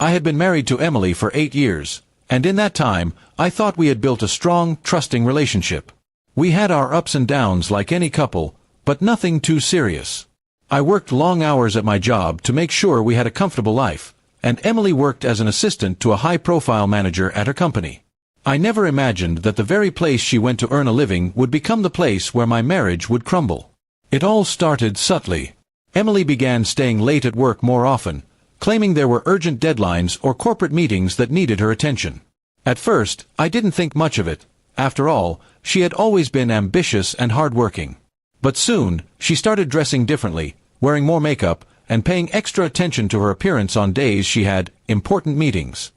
I had been married to Emily for 8 years, and in that time, I thought we had built a strong, trusting relationship. We had our ups and downs like any couple, but nothing too serious. I worked long hours at my job to make sure we had a comfortable life, and Emily worked as an assistant to a high-profile manager at her company. I never imagined that the very place she went to earn a living would become the place where my marriage would crumble. It all started subtly. Emily began staying late at work more often, claiming there were urgent deadlines or corporate meetings that needed her attention. At first, I didn't think much of it. After all, she had always been ambitious and hard-working. But soon, she started dressing differently, wearing more makeup, and paying extra attention to her appearance on days she had important meetings.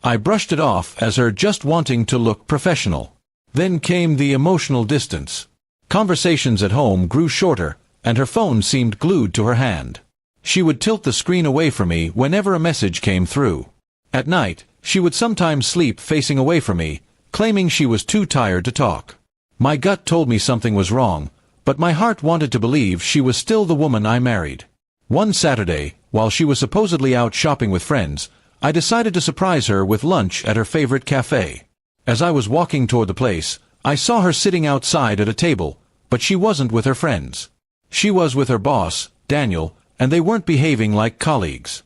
I brushed it off as her just wanting to look professional. Then came the emotional distance. Conversations at home grew shorter, and her phone seemed glued to her hand. She would tilt the screen away from me whenever a message came through. At night, she would sometimes sleep facing away from me, claiming she was too tired to talk. My gut told me something was wrong, but my heart wanted to believe she was still the woman I married. One Saturday, while she was supposedly out shopping with friends, I decided to surprise her with lunch at her favorite cafe. As I was walking toward the place, I saw her sitting outside at a table, but she wasn't with her friends. She was with her boss, Daniel, and they weren't behaving like colleagues.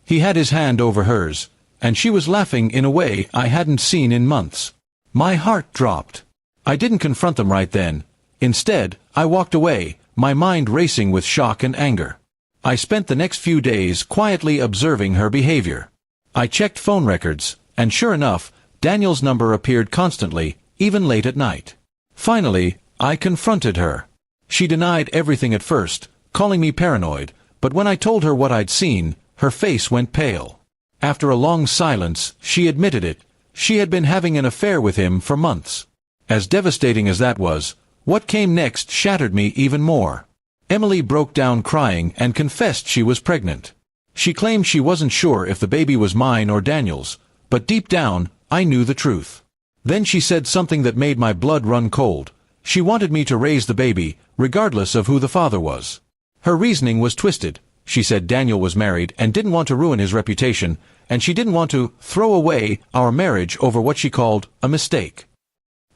He had his hand over hers, and she was laughing in a way I hadn't seen in months. My heart dropped. I didn't confront them right then. Instead, I walked away, my mind racing with shock and anger. I spent the next few days quietly observing her behavior. I checked phone records, and sure enough, Daniel's number appeared constantly, even late at night. Finally, I confronted her. She denied everything at first, calling me paranoid, but when I told her what I'd seen, her face went pale. After a long silence, she admitted it. She had been having an affair with him for months. As devastating as that was, what came next shattered me even more. Emily broke down crying and confessed she was pregnant. She claimed she wasn't sure if the baby was mine or Daniel's, but deep down, I knew the truth. Then she said something that made my blood run cold. She wanted me to raise the baby, regardless of who the father was. Her reasoning was twisted. She said Daniel was married and didn't want to ruin his reputation, and she didn't want to throw away our marriage over what she called a mistake.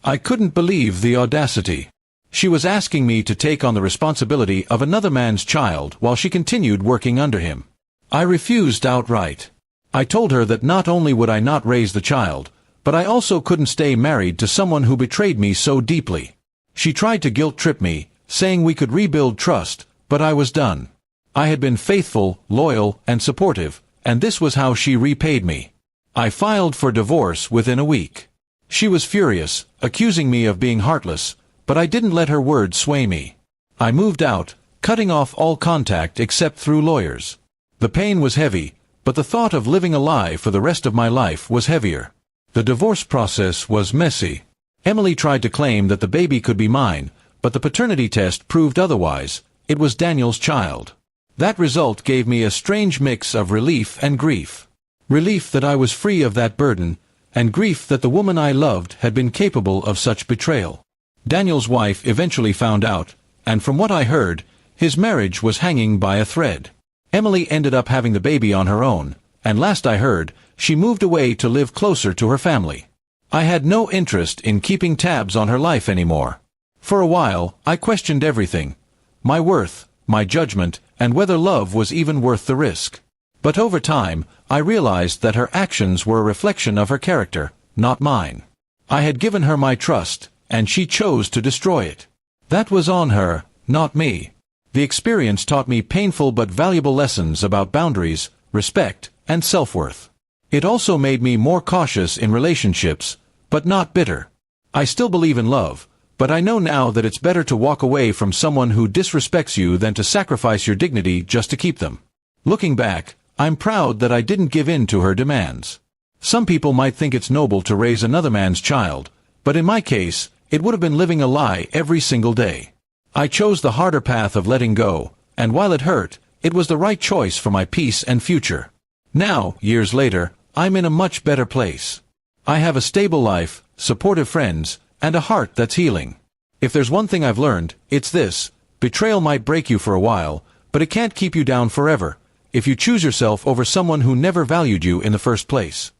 I couldn't believe the audacity. She was asking me to take on the responsibility of another man's child while she continued working under him. I refused outright. I told her that not only would I not raise the child, but I also couldn't stay married to someone who betrayed me so deeply. She tried to guilt-trip me, saying we could rebuild trust, but I was done. I had been faithful, loyal, and supportive, and this was how she repaid me. I filed for divorce within a week. She was furious, accusing me of being heartless, but I didn't let her words sway me. I moved out, cutting off all contact except through lawyers. The pain was heavy, but the thought of living a lie for the rest of my life was heavier. The divorce process was messy. Emily tried to claim that the baby could be mine, but the paternity test proved otherwise. It was Daniel's child. That result gave me a strange mix of relief and grief. Relief that I was free of that burden, and grief that the woman I loved had been capable of such betrayal. Daniel's wife eventually found out, and from what I heard, his marriage was hanging by a thread. Emily ended up having the baby on her own, and last I heard, she moved away to live closer to her family. I had no interest in keeping tabs on her life anymore. For a while, I questioned everything. My worth, my judgment, and whether love was even worth the risk. But over time, I realized that her actions were a reflection of her character, not mine. I had given her my trust, and she chose to destroy it. That was on her, not me. The experience taught me painful but valuable lessons about boundaries, respect, and self-worth. It also made me more cautious in relationships, but not bitter. I still believe in love, but I know now that it's better to walk away from someone who disrespects you than to sacrifice your dignity just to keep them. Looking back, I'm proud that I didn't give in to her demands. Some people might think it's noble to raise another man's child, but in my case, it would have been living a lie every single day. I chose the harder path of letting go, and while it hurt, it was the right choice for my peace and future. Now, years later, I'm in a much better place. I have a stable life, supportive friends, and a heart that's healing. If there's one thing I've learned, it's this: betrayal might break you for a while, but it can't keep you down forever, if you choose yourself over someone who never valued you in the first place.